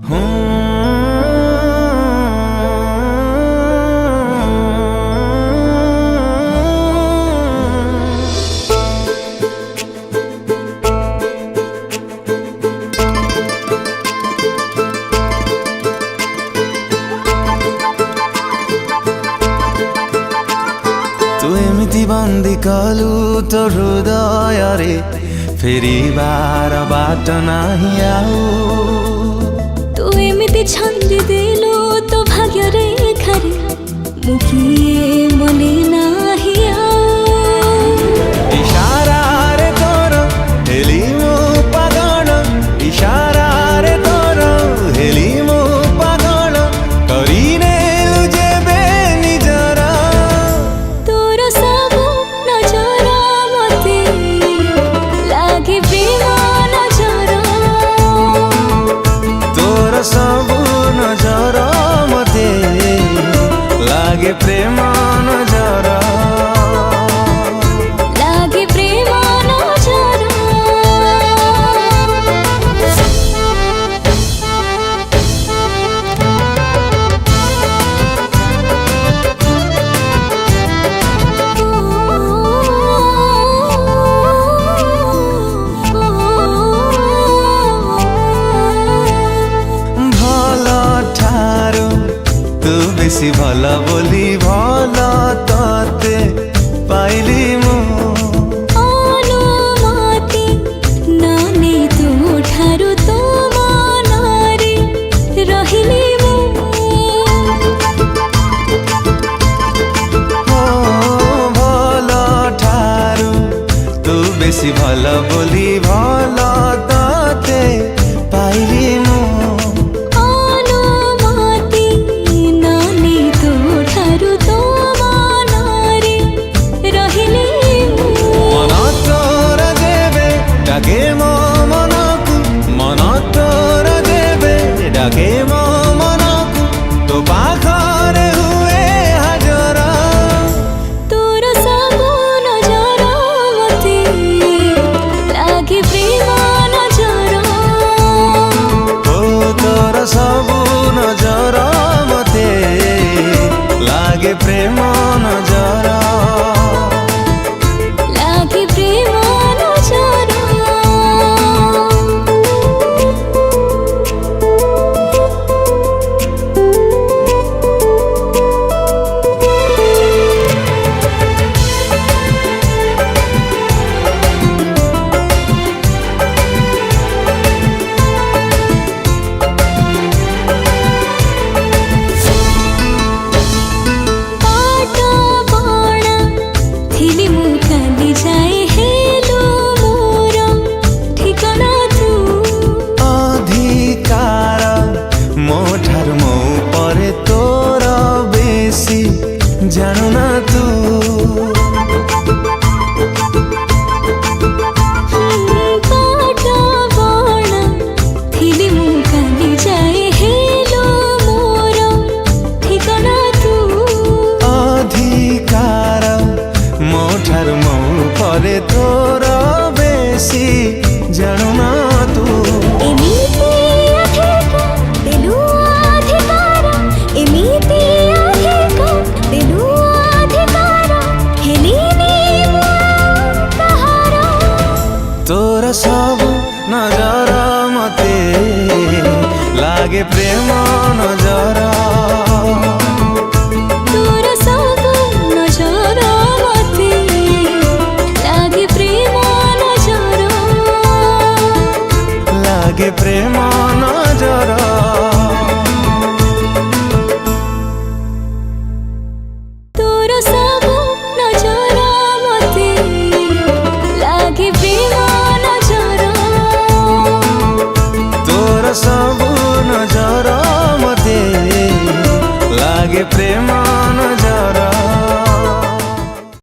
तू एमिति बंदी कलु तो हृदय रे फेरिबार बाट नाही आउ तू एमिति छंदी देलु तो भाग्य रेखा रे मु किए मने नाही आउ इशारा रे तोर हेली मो पागल इशारा रे तोर हेली मो पागल करिने जेबे निजर तोर सब नजर मते लागे प्रेम नजर तोर सब नजर मते लागे प्रेम नजर लागे प्रेम नजर बेसी भल बोली भल तते पाइली मु अनुमति नानी तू ठारू तो मनारे रहिली मु भल ठारू तू बेसी भल बोली भल तते पाइली मु डाके मो मनकु मन तोर देबे डाके मो मनकु तो पाखरे हुए हाजर तोर सब नजर मते लागे प्रेम नजर ओ तोर सब नजर मते लागे प्रेम नजर लागे प्रेम नजर जानू ना तू पाटा बाणा थिली मु काली जाए हेलो मोर ठिकाना तू अधिकार मो ठारू मो परे तोर बेसी जानू ना तू एमिति अधिकार देलु अधिकार एमिति अधिकार देलु अधिकार हेलिनी मु कहार तोर सब नजर मते लागे प्रेम नजर तोर सब नजर मते लागे प्रेम नजर लागे प्रेम